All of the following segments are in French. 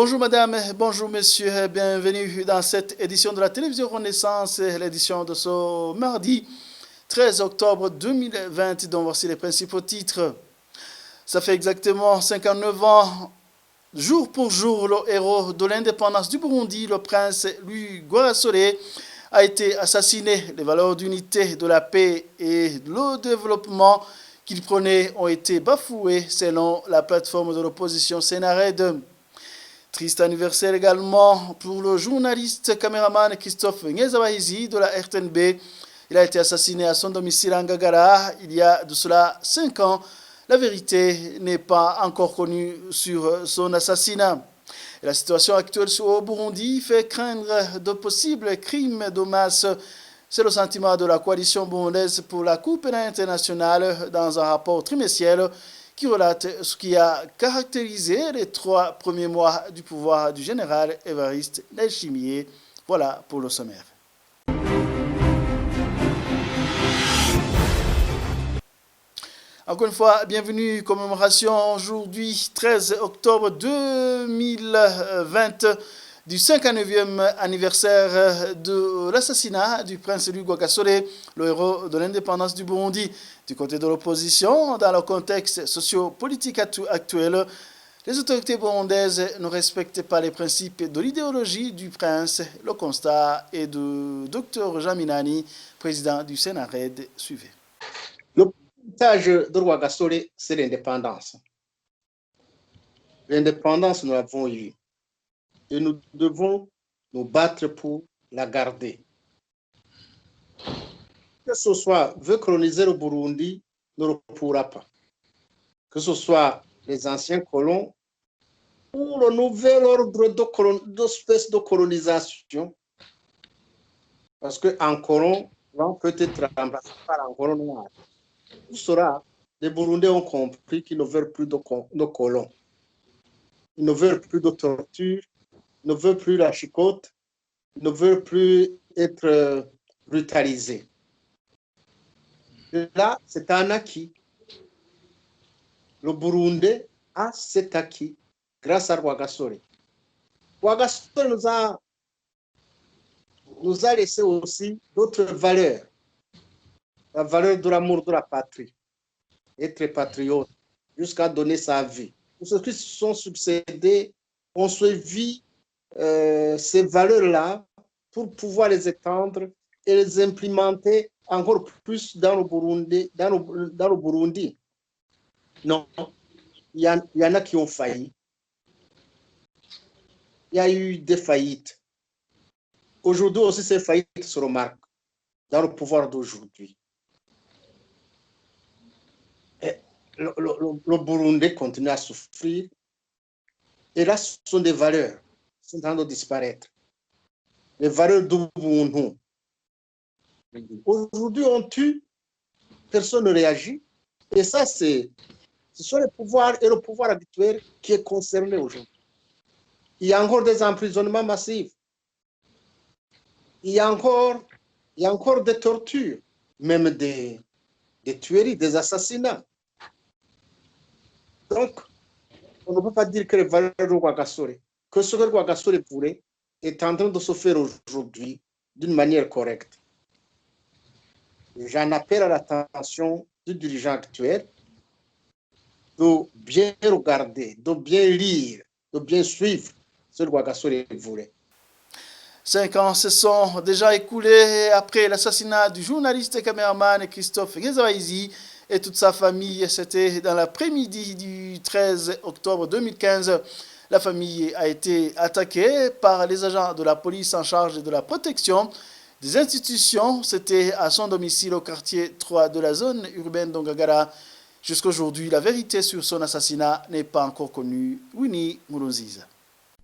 Bonjour madame, bonjour monsieur, bienvenue dans cette édition de la télévision Renaissance, l'édition de ce mardi 13 octobre 2020, dont voici les principaux titres. Ça fait exactement 59 ans, jour pour jour, le héros de l'indépendance du Burundi, le prince Louis Rwagasore, a été assassiné. Les valeurs d'unité, de la paix et le développement qu'il prônait ont été bafouées selon la plateforme de l'opposition Sénared. Triste anniversaire également pour le journaliste caméraman Christophe Ngezabahizi de la RTNB. Il a été assassiné à son domicile à Ngagara il y a de cela 5 ans. La vérité n'est pas encore connue sur son assassinat. Et la situation actuelle au Burundi fait craindre de possibles crimes de masse. C'est le sentiment de la coalition burundaise pour la Cour pénale internationale dans un rapport trimestriel qui relate ce qui a caractérisé les 3 premiers mois du pouvoir du général Évariste Ndayishimiye. Voilà pour le sommaire. Encore une fois, bienvenue, commémoration aujourd'hui 13 octobre 2020 du 59e anniversaire de l'assassinat du prince Louis Rwagasore, le héros de l'indépendance du Burundi. Du côté de l'opposition, dans le contexte socio-politique actuel, les autorités burundaises ne respectent pas les principes de l'idéologie du prince. Le constat est de Dr Jean Minani, président du Sénared. Suivez. Le message de Rwagasore, c'est l'indépendance. L'indépendance, nous l'avons eue. Et nous devons nous battre pour la garder. Que ce soit veut coloniser le Burundi, ne le pourra pas. Que ce soit les anciens colons ou le nouvel ordre d'espèce de colonisation, parce qu'un colon peut être remplacé par un colon noir. Tout cela, les Burundais ont compris qu'ils ne veulent plus de colons. Ils ne veulent plus de torture, ils ne veulent plus la chicote, ils ne veulent plus être brutalisés. Là, c'est un acquis. Le Burundi a cet acquis grâce à Rwagasore. Rwagasore nous a laissé aussi d'autres valeurs. La valeur de l'amour de la patrie, être patriote, jusqu'à donner sa vie. Tous ceux qui se sont succédés ont suivi ces valeurs-là pour pouvoir les étendre et les implémenter encore plus dans le Burundi. Non, il y en a qui ont failli. Il y a eu des faillites. Aujourd'hui aussi, ces faillites se remarquent dans le pouvoir d'aujourd'hui. Le Burundi continue à souffrir. Et là, ce sont des valeurs qui sont en train de disparaître. Les valeurs d'Ubuntu. Aujourd'hui, on tue, personne ne réagit. Et ça, ce sont les pouvoirs et le pouvoir habituel qui est concerné aujourd'hui. Il y a encore des emprisonnements massifs. Il y a encore des tortures, même des tueries, des assassinats. Donc, on ne peut pas dire que les valeurs de Rwagasore, que ce que Rwagasore voulait, est en train de se faire aujourd'hui d'une manière correcte. J'en appelle à l'attention du dirigeant actuel de bien regarder, de bien lire, de bien suivre ce que Rwagasore voulait. 5 ans se sont déjà écoulés après l'assassinat du journaliste et caméraman Christophe Ngezabahizi et toute sa famille. C'était dans l'après-midi du 13 octobre 2015. La famille a été attaquée par les agents de la police en charge de la protection des institutions. C'était à son domicile au quartier 3 de la zone urbaine d'Ongagara. Jusqu'à aujourd'hui, la vérité sur son assassinat n'est pas encore connue. Winnie Mourouziza.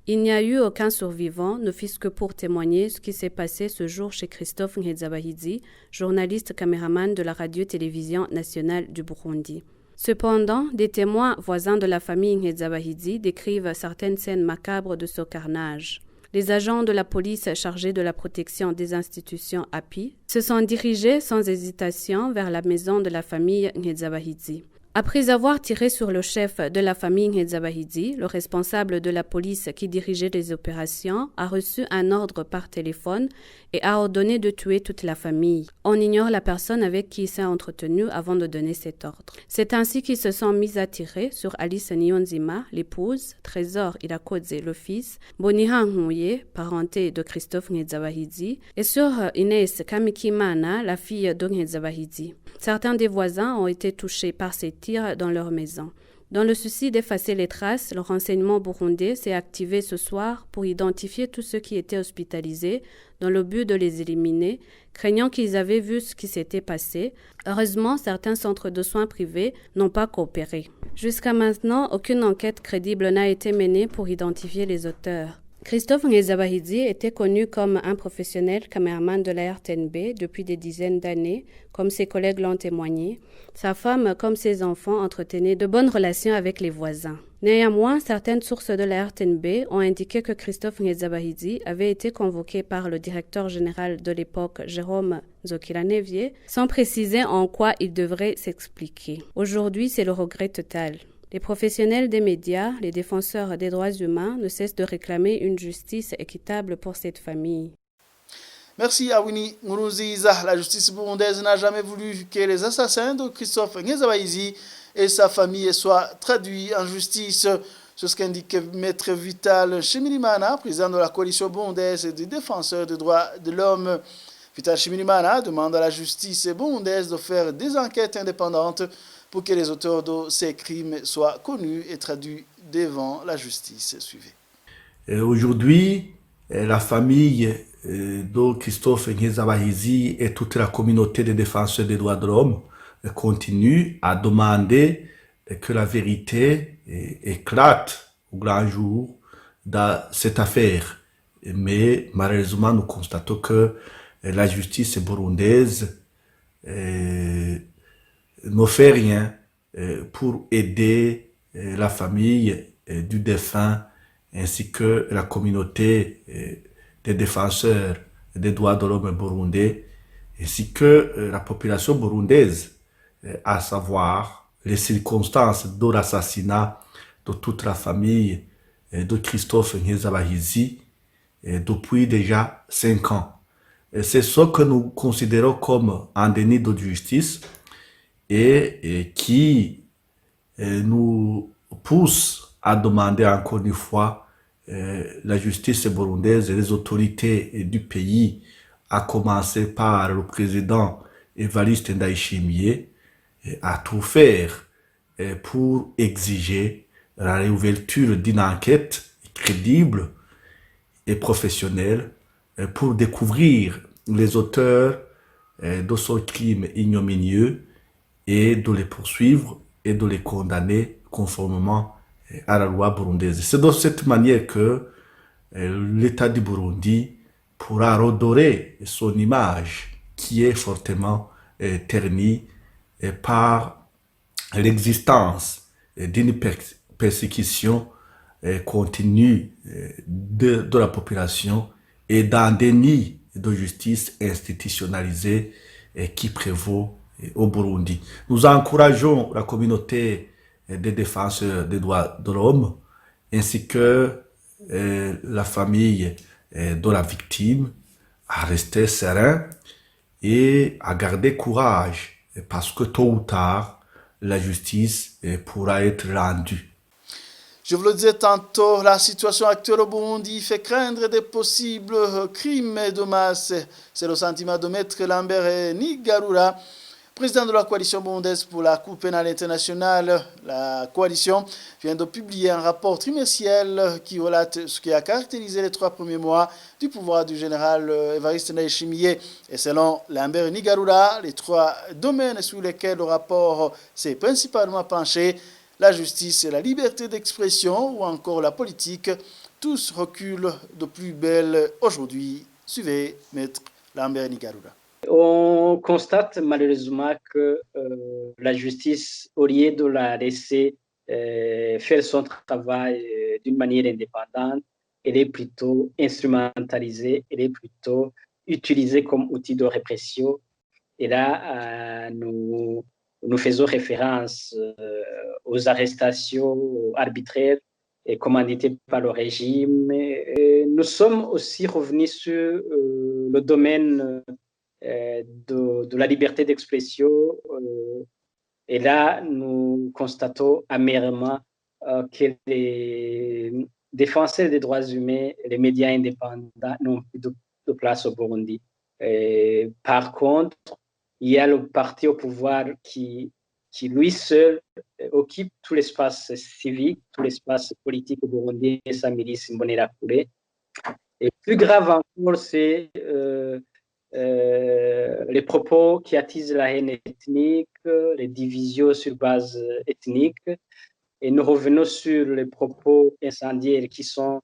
Il n'y a eu aucun survivant, ne fût-ce que pour témoigner ce qui s'est passé ce jour chez Christophe Ngezabahizi, journaliste caméraman de la radio-télévision nationale du Burundi. Cependant, des témoins voisins de la famille Ngezabahizi décrivent certaines scènes macabres de ce carnage. Les agents de la police chargés de la protection des institutions API se sont dirigés sans hésitation vers la maison de la famille Ngezabahizi. Après avoir tiré sur le chef de la famille Nhezabahidi, le responsable de la police qui dirigeait les opérations a reçu un ordre par téléphone et a ordonné de tuer toute la famille. On ignore la personne avec qui il s'est entretenu avant de donner cet ordre. C'est ainsi qu'ils se sont mis à tirer sur Alice Nyonzima, l'épouse, Trésor Irakodze, le fils, Boniha Nhouye, parenté de Christophe Nhezabahidi, et sur Inès Kamikimana, la fille de Nhezabahidi. Certains des voisins ont été touchés par ces tirs dans leur maison. Dans le souci d'effacer les traces, le renseignement burundais s'est activé ce soir pour identifier tous ceux qui étaient hospitalisés dans le but de les éliminer, craignant qu'ils avaient vu ce qui s'était passé. Heureusement, certains centres de soins privés n'ont pas coopéré. Jusqu'à maintenant, aucune enquête crédible n'a été menée pour identifier les auteurs. Christophe Nhezabahidi était connu comme un professionnel caméraman de la RTNB depuis des dizaines d'années, comme ses collègues l'ont témoigné. Sa femme, comme ses enfants, entretenaient de bonnes relations avec les voisins. Néanmoins, certaines sources de la RTNB ont indiqué que Christophe Nhezabahidi avait été convoqué par le directeur général de l'époque, Jérôme Nzokiranevier, sans préciser en quoi il devrait s'expliquer. Aujourd'hui, c'est le regret total. Les professionnels des médias, les défenseurs des droits humains ne cessent de réclamer une justice équitable pour cette famille. Merci à Winnie Nkurunziza. La justice burundaise n'a jamais voulu que les assassins de Christophe Nhezabahidi et sa famille soient traduits en justice. C'est ce qu'indique Maître Vital Shimirimana, président de la coalition burundaise des défenseurs des droits de l'homme. Vital Shimirimana demande à la justice burundaise de faire des enquêtes indépendantes pour que les auteurs de ces crimes soient connus et traduits devant la justice. Suivez. Aujourd'hui, la famille de Christophe Nhezabahidi et toute la communauté des défenseurs des droits de l'homme continue à demander que la vérité éclate au grand jour dans cette affaire. Mais malheureusement, nous constatons que la justice burundaise ne fait rien pour aider la famille du défunt ainsi que la communauté des défenseurs des droits de l'homme burundais, ainsi que la population burundaise, à savoir les circonstances de l'assassinat de toute la famille de Christophe Nhezabahidi depuis déjà 5 ans. C'est ce que nous considérons comme un déni de justice et qui nous pousse à demander encore une fois la justice burundaise et les autorités du pays, à commencer par le président Evariste Ndayishimiye, à tout faire pour exiger la réouverture d'une enquête crédible et professionnelle pour découvrir les auteurs de ce crime ignominieux et de les poursuivre et de les condamner conformément à la loi burundaise. C'est de cette manière que l'État du Burundi pourra redorer son image qui est fortement ternie par l'existence d'une persécution continue de la population et d'un déni de justice institutionnalisée qui prévaut au Burundi. Nous encourageons la communauté des défenseurs des droits de l'homme ainsi que la famille de la victime à rester serein et à garder courage parce que tôt ou tard la justice pourra être rendue. Je vous le disais tantôt, la situation actuelle au Burundi fait craindre des possibles crimes de masse. C'est le sentiment de Maître Lambert Nigarura, président de la coalition burundaise pour la Cour pénale internationale. La coalition vient de publier un rapport trimestriel qui relate ce qui a caractérisé les 3 premiers mois du pouvoir du général Evariste Ndayishimiye. Et selon Lambert Nigarura, les 3 domaines sur lesquels le rapport s'est principalement penché, la justice et la liberté d'expression ou encore la politique, tous reculent de plus belle aujourd'hui. Suivez Maître Lambert Nigarura. On constate malheureusement que la justice, au lieu de la laisser faire son travail d'une manière indépendante, elle est plutôt instrumentalisée, elle est plutôt utilisée comme outil de répression. Et là, nous nous faisons référence aux arrestations arbitraires et commanditées par le régime. Et nous sommes aussi revenus sur le domaine de la liberté d'expression. Et là, nous constatons amèrement que les défenseurs des droits humains et les médias indépendants n'ont plus de place au Burundi. Et par contre, il y a le parti au pouvoir qui lui seul occupe tout l'espace civique, tout l'espace politique au Burundi et sa milice Imbonerakure. Et plus grave encore, c'est les propos qui attisent la haine ethnique, les divisions sur base ethnique. Et nous revenons sur les propos incendiaires qui sont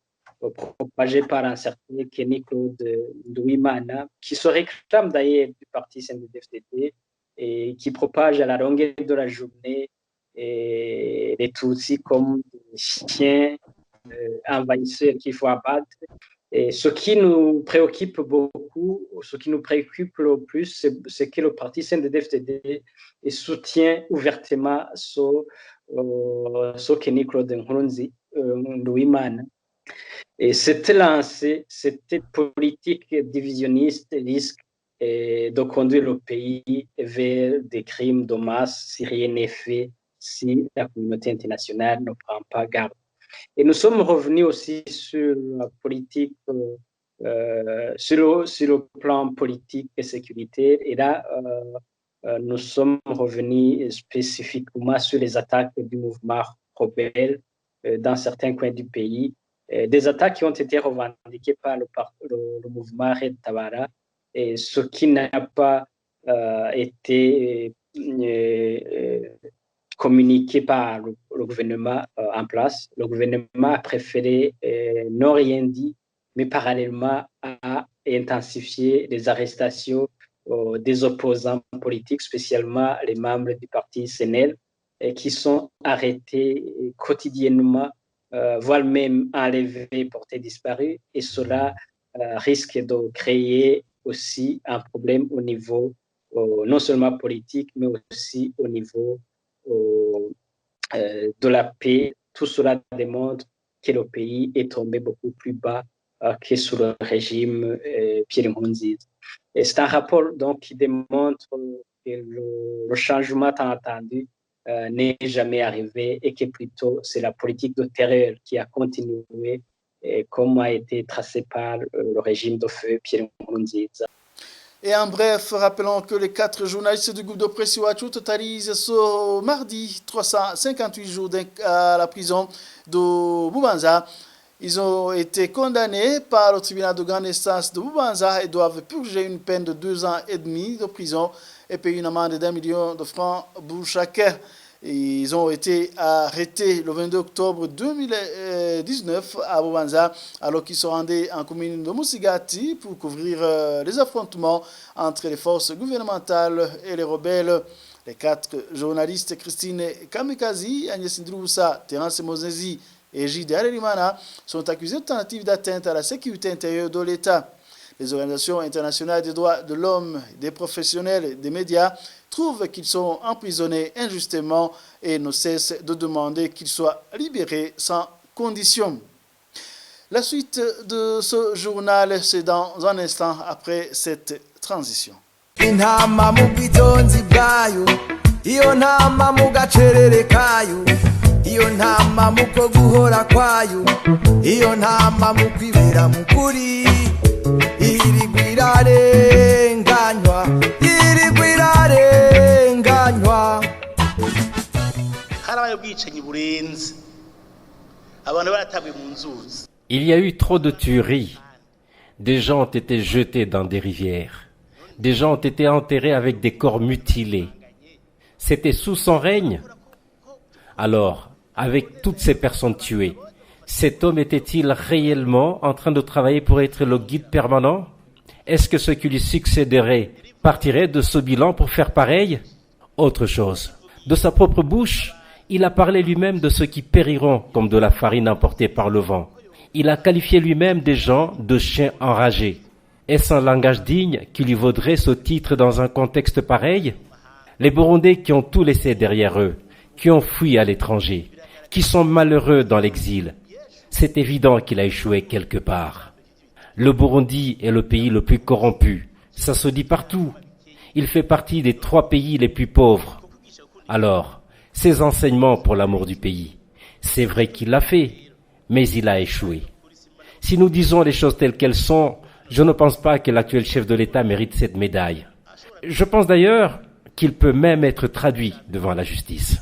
propagés par un certain Kenny Claude Nduwimana, qui se réclame d'ailleurs du parti CNDD-FDD et qui propage à la longueur de la journée les Tutsis comme des chiens envahisseurs qu'il faut abattre. Et ce qui nous préoccupe beaucoup, ce qui nous préoccupe le plus, c'est que le parti CNDD-FDD soutient ouvertement ce Kenny Claude Nduwimana. Et cette politique divisionniste risque de conduire le pays vers des crimes de masse si rien n'est fait, si la communauté internationale ne prend pas garde. Et nous sommes revenus aussi sur la politique, sur le plan politique et sécuritaire. Et là, nous sommes revenus spécifiquement sur les attaques du mouvement rebelle dans certains coins du pays. Des attaques qui ont été revendiquées par le mouvement Red Tabara, et ce qui n'a pas été communiqué par le gouvernement en place. Le gouvernement a préféré ne rien dire, mais parallèlement a intensifié les arrestations des opposants politiques, spécialement les membres du parti CNL, qui sont arrêtés quotidiennement, voire même enlevés, portés disparus. Et cela risque de créer aussi un problème au niveau non seulement politique, mais aussi au niveau de la paix. Tout cela démontre que le pays est tombé beaucoup plus bas que sous le régime Pierre Nkurunziza. Et c'est un rapport donc qui démontre que le changement tant attendu n'est jamais arrivé et que plutôt c'est la politique de terreur qui a continué comme a été tracé par le régime de feu Pierre Nkurunziza. Et en bref, rappelons que les 4 journalistes du groupe de presse Iwacu totalisent ce mardi 358 jours à la prison de Bubanza. Ils ont été condamnés par le tribunal de grande instance de Bubanza et doivent purger une peine de 2 ans et demi de prison et payer une amende d'1 million de francs pour chacun. Ils ont été arrêtés le 22 octobre 2019 à Bubanza, alors qu'ils se rendaient en commune de Musigati pour couvrir les affrontements entre les forces gouvernementales et les rebelles. Les 4 journalistes, Christine Kamikazi, Agnès Ndroussa, Terence Mosezi et J.D. Arelimana, sont accusés de tentative d'atteinte à la sécurité intérieure de l'État. Les organisations internationales des droits de l'homme, des professionnels et des médias trouvent qu'ils sont emprisonnés injustement et ne cessent de demander qu'ils soient libérés sans condition. La suite de ce journal, c'est dans un instant après cette transition. Iyo ntama muko guhora kwayo, iyo ntama mukwibera mukuri, irigwirarenganywa, irigwirarenganywa. Harabaye ubwicanyi burenze, abantu baratabuye mu nzuzi. Il y a eu trop de tueries. Des gens ont été jetés dans des rivières. Des gens ont été enterrés avec des corps mutilés. C'était sous son règne. Alors, avec toutes ces personnes tuées, cet homme était-il réellement en train de travailler pour être le guide permanent? Est-ce que ceux qui lui succéderaient partiraient de ce bilan pour faire pareil? Autre chose, de sa propre bouche, il a parlé lui-même de ceux qui périront comme de la farine emportée par le vent. Il a qualifié lui-même des gens de chiens enragés. Est-ce un langage digne qui lui vaudrait ce titre dans un contexte pareil? Les Burundais qui ont tout laissé derrière eux, qui ont fui à l'étranger, qui sont malheureux dans l'exil, c'est évident qu'il a échoué quelque part. Le Burundi est le pays le plus corrompu, ça se dit partout. Il fait partie des 3 pays les plus pauvres. Alors, ces enseignements pour l'amour du pays, c'est vrai qu'il l'a fait, mais il a échoué. Si nous disons les choses telles qu'elles sont, je ne pense pas que l'actuel chef de l'État mérite cette médaille. Je pense d'ailleurs qu'il peut même être traduit devant la justice.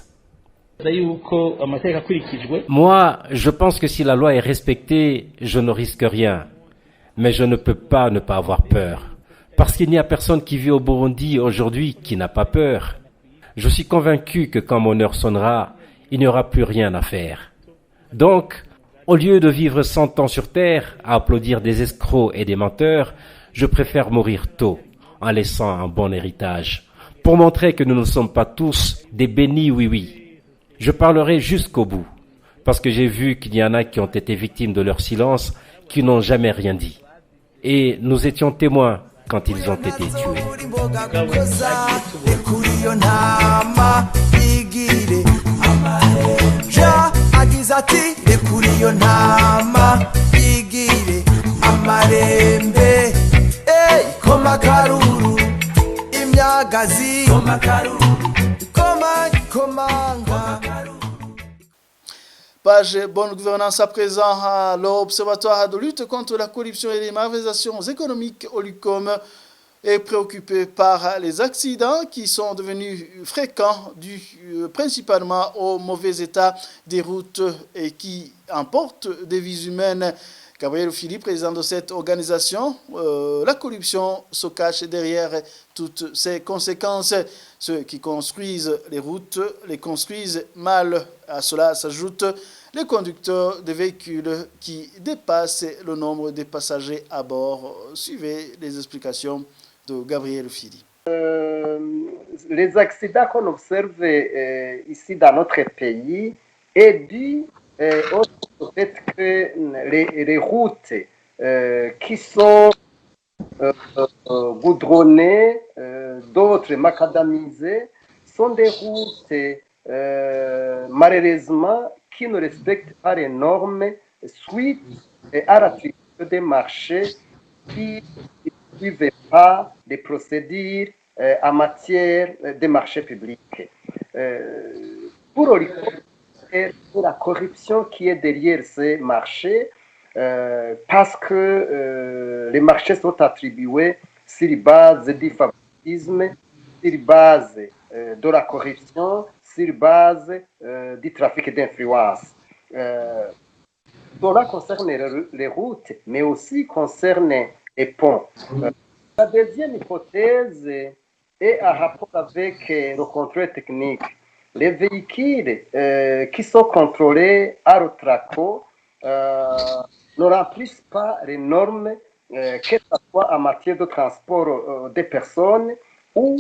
Moi, je pense que si la loi est respectée, je ne risque rien. Mais je ne peux pas ne pas avoir peur. Parce qu'il n'y a personne qui vit au Burundi aujourd'hui qui n'a pas peur. Je suis convaincu que quand mon heure sonnera, il n'y aura plus rien à faire. Donc, au lieu de vivre 100 ans sur terre, à applaudir des escrocs et des menteurs, je préfère mourir tôt, en laissant un bon héritage, pour montrer que nous ne sommes pas tous des bénis oui-oui. Je parlerai jusqu'au bout, parce que j'ai vu qu'il y en a qui ont été victimes de leur silence, qui n'ont jamais rien dit. Et nous étions témoins quand ils ont été tués. Page bonne gouvernance à présent à l'Observatoire de lutte contre la corruption et les malversations économiques au LUCOM est préoccupé par les accidents qui sont devenus fréquents dus principalement au mauvais état des routes et qui emportent des vies humaines. Gabriel Philippe, président de cette organisation, la corruption se cache derrière toutes ces conséquences. Ceux qui construisent les routes les construisent mal. À cela s'ajoutent les conducteurs de véhicules qui dépassent le nombre de passagers à bord. Suivez les explications de Gabriel Philippe. Les accidents qu'on observe ici dans notre pays est dû au fait que les routes qui sont goudronnées, d'autres macadamisées, sont des routes malheureusement qui ne respectent pas les normes suite à l'attribution des marchés qui ne suivent pas les procédures en matière de marchés publics. Pour la corruption qui est derrière ces marchés, parce que les marchés sont attribués sur base du favoritisme, sur base de la corruption, sur base du trafic d'influence. Cela concerne les routes, mais aussi concerne les ponts. La deuxième hypothèse est en rapport avec le contrôle technique. Les véhicules qui sont contrôlés à Rotraco ne remplissent pas les normes, que ce soit en matière de transport des personnes ou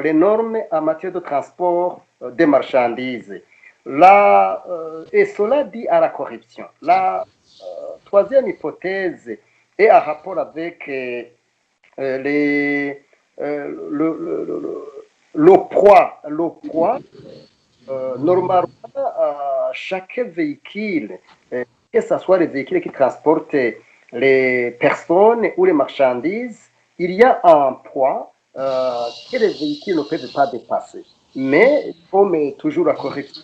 les normes en matière de transport des marchandises. Et cela dit à la corruption. La troisième hypothèse est en rapport avec le poids. Normalement, chaque véhicule, que ce soit les véhicules qui transportent les personnes ou les marchandises, il y a un poids que les véhicules ne peuvent pas dépasser. Mais, comme toujours la corruption,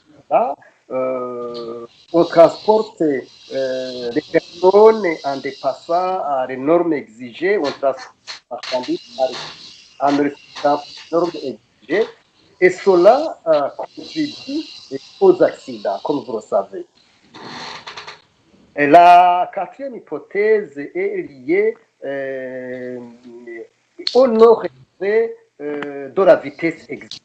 on transporte les personnes en dépassant les normes exigées, on transporte les marchandises en respectant les normes exigées, et cela contribue aux accidents, comme vous le savez. Et la quatrième hypothèse est liée au non-respect de la vitesse exigée.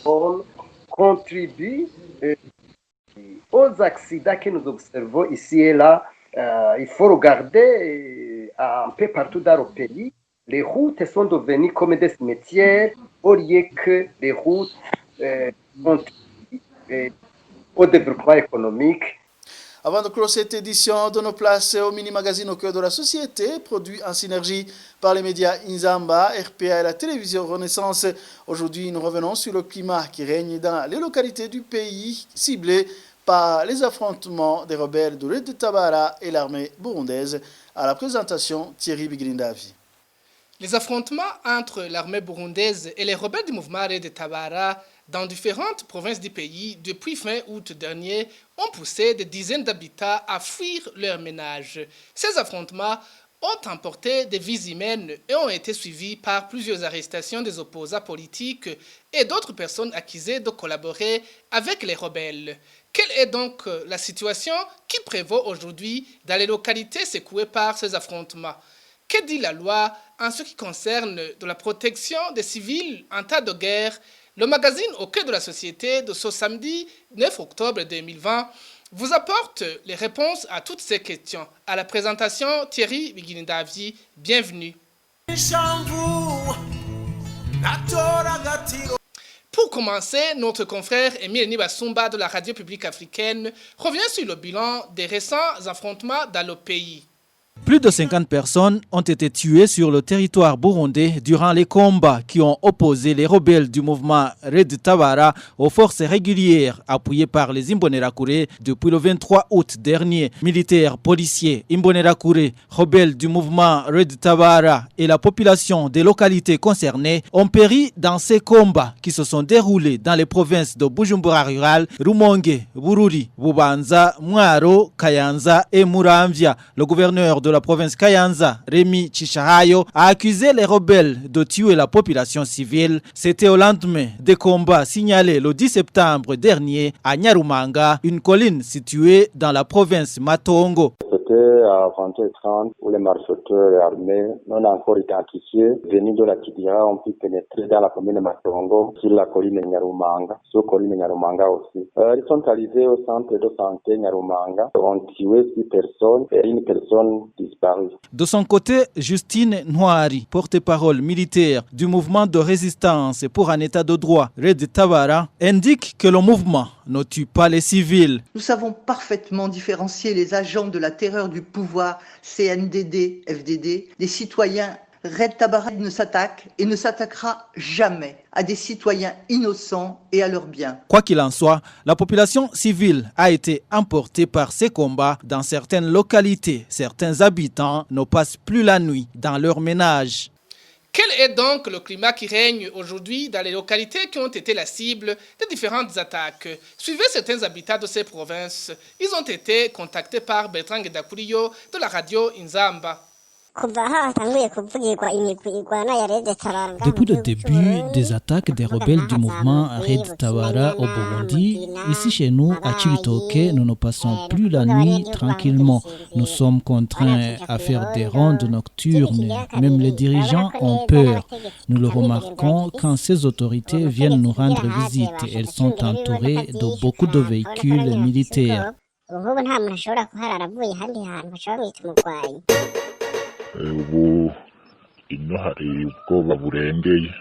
On contribue aux accidents que nous observons ici et là. Il faut regarder un peu partout dans le pays. Les routes sont devenues comme des cimetières au lieu que les routes contribuent au développement économique. Avant de clore cette édition de nos places au mini-magazine au cœur de la société, produit en synergie par les médias Inzamba, RPA et la télévision Renaissance. Aujourd'hui, nous revenons sur le climat qui règne dans les localités du pays ciblées par les affrontements des rebelles de Red Tabara et l'armée burundaise. À la présentation, Thierry Bigrindavi. Les affrontements entre l'armée burundaise et les rebelles du mouvement Red Tabara dans différentes provinces du pays depuis fin août dernier ont poussé des dizaines d'habitants à fuir leurs ménages. Ces affrontements ont emporté des vies humaines et ont été suivis par plusieurs arrestations des opposants politiques et d'autres personnes accusées de collaborer avec les rebelles. Quelle est donc la situation qui prévaut aujourd'hui dans les localités secouées par ces affrontements? Que dit la loi en ce qui concerne de la protection des civils en cas de guerre? Le magazine au cœur de la société de ce samedi 9 octobre 2020 vous apporte les réponses à toutes ces questions. À la présentation, Thierry Bigirindavyi, bienvenue. Pour commencer, notre confrère Émile Nibasumba de la radio publique africaine revient sur le bilan des récents affrontements dans le pays. Plus de 50 personnes ont été tuées sur le territoire burundais durant les combats qui ont opposé les rebelles du mouvement Red Tabara aux forces régulières appuyées par les Imbonerakure depuis le 23 août dernier. Militaires, policiers, Imbonerakure, rebelles du mouvement Red Tabara et la population des localités concernées ont péri dans ces combats qui se sont déroulés dans les provinces de Bujumbura Rural, Rumonge, Bururi, Bubanza, Mwaro, Kayanza et Muramvya. Le gouverneur de la province Kayanza, Rémi Chichahayo, a accusé les rebelles de tuer la population civile. C'était au lendemain des combats signalés le 10 septembre dernier à Nyarumanga, une colline située dans la province Matongo. C'était à 20h30 où les malfaiteurs armés non encore identifiés venus de la Kidira ont pu pénétrer dans la commune de Matongo sur la colline Nyarumanga, sur la colline Nyarumanga aussi. Ils sont arrivés au centre de santé Nyarumanga, ont tué 6 personnes et une personne disparue. De son côté, Justine Nwari, porte-parole militaire du mouvement de résistance pour un état de droit Red Tabara, indique que le mouvement ne tue pas les civils. Nous savons parfaitement différencier les agents de la terreur du pouvoir CNDD, FDD, des citoyens. Red Tabara ne s'attaque et ne s'attaquera jamais à des citoyens innocents et à leurs biens. Quoi qu'il en soit, la population civile a été emportée par ces combats dans certaines localités. Certains habitants ne passent plus la nuit dans leurs ménages. Quel est donc le climat qui règne aujourd'hui dans les localités qui ont été la cible de différentes attaques? Suivez certains habitants de ces provinces. Ils ont été contactés par Bertrand Ngedakuriyo de la radio Inzamba. Depuis le début des attaques des rebelles du mouvement Red Tabara au Burundi, ici chez nous, à Chibitoke, nous ne passons plus la nuit tranquillement. Nous sommes contraints à faire des rondes nocturnes. Même les dirigeants ont peur. Nous le remarquons quand ces autorités viennent nous rendre visite. Elles sont entourées de beaucoup de véhicules militaires. Ubu ino hari ubwoba burengeye,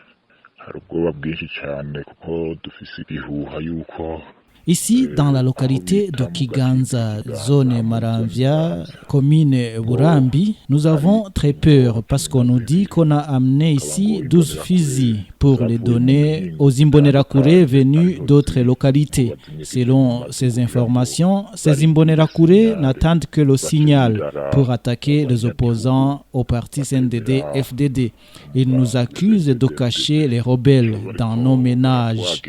hari ubwoba bwinshi cyane kuko dufise ibihuha yuko Ici, dans la localité de Kiganza, zone Maramvya, commune Burambi, nous avons très peur parce qu'on nous dit qu'on a amené ici 12 fusils pour les donner aux Imbonerakure venus d'autres localités. Selon ces informations, ces Imbonerakure n'attendent que le signal pour attaquer les opposants au parti CNDD-FDD. Ils nous accusent de cacher les rebelles dans nos ménages.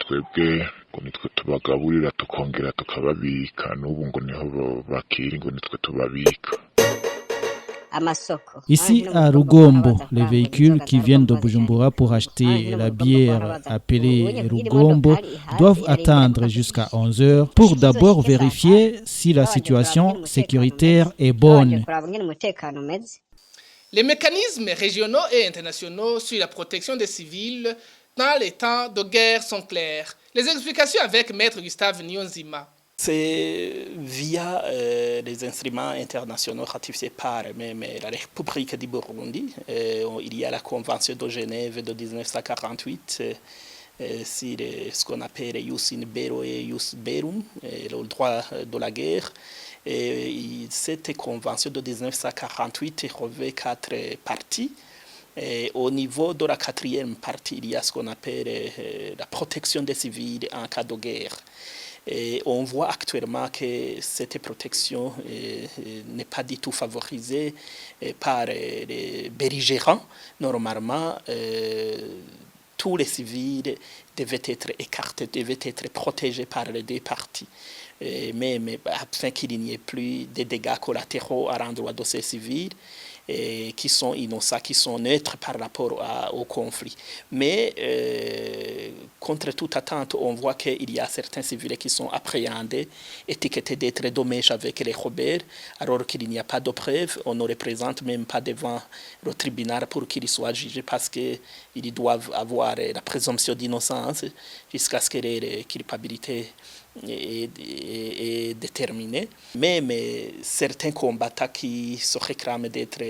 twebwe ngo nitwe tubagaburira tukongera tukababika n'ubu ngo niho bakiri ngo nitwe tubabika. Ici à Rugombo, les véhicules qui viennent de Bujumbura pour acheter la bière appelée Rugombo doivent attendre jusqu'à 11h pour d'abord vérifier si la situation sécuritaire est bonne. Les mécanismes régionaux et internationaux sur la protection des civils dans les temps de guerre sont clairs. Les explications avec Maître Gustave Nyonzima. C'est via les instruments internationaux ratifiés par même la République du Burundi. Il y a la Convention de Genève de 1948 sur ce qu'on appelle Jus in bello et Jus bellium, le droit de la guerre. Et cette convention de 1948 revêt 4 parties. Et au niveau de la 4e partie, il y a ce qu'on appelle la protection des civils en cas de guerre. Et on voit actuellement que cette protection n'est pas du tout favorisée par les belligérants. Normalement, tous les civils devaient être écartés, devaient être protégés par les 2 parties. Mais afin qu'il n'y ait plus de dégâts collatéraux à l'endroit de ces civils, qui sont innocents, qui sont neutres par rapport au conflit. Mais contre toute attente, on voit qu'il y a certains civils qui sont appréhendés, étiquetés d'être dommages avec les rebelles, alors qu'il n'y a pas de preuves. On ne les présente même pas devant le tribunal pour qu'ils soient jugés parce qu'ils doivent avoir la présomption d'innocence jusqu'à ce que la culpabilité est déterminée. Même certains combattants qui se réclament d'être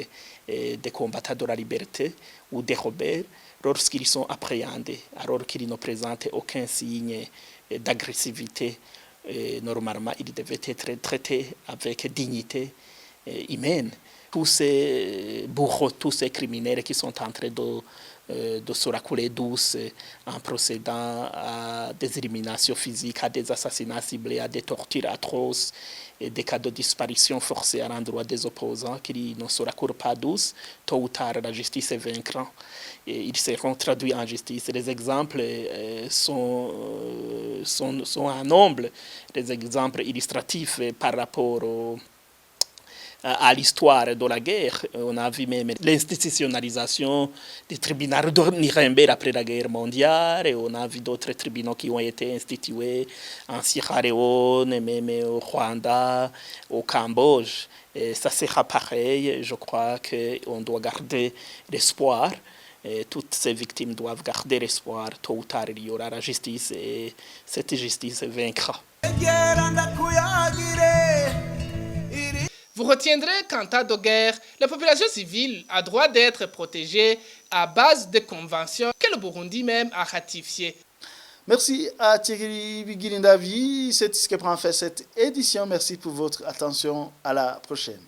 des combattants de la liberté ou des rebelles, lorsqu'ils sont appréhendés, alors qu'ils ne présentent aucun signe d'agressivité, normalement, ils devaient être traités avec dignité humaine. Tous ces bourreaux, tous ces criminels qui sont en train de se racouler douce en procédant à des éliminations physiques, à des assassinats ciblés, à des tortures atroces, et des cas de disparition forcée à l'endroit des opposants qui ne se raccourent pas douce. Tôt ou tard, la justice est vaincra et ils seront traduits en justice. Les exemples sont en nombre, les exemples illustratifs par rapport à l'histoire de la guerre. On a vu même l'institutionnalisation du tribunal de Nuremberg après la guerre mondiale, et on a vu d'autres tribunaux qui ont été institués en Sierra Leone, même au Rwanda, au Cambodge. Et ça sera pareil. Je crois qu'on doit garder l'espoir. Et toutes ces victimes doivent garder l'espoir. Tôt ou tard, il y aura la justice et cette justice vaincra. Vous retiendrez qu'en cas de guerre, la population civile a droit d'être protégée à base de conventions que le Burundi même a ratifiées. Merci à Thierry Biguilindavi. C'est ce qui prend fin cette édition. Merci pour votre attention. À la prochaine.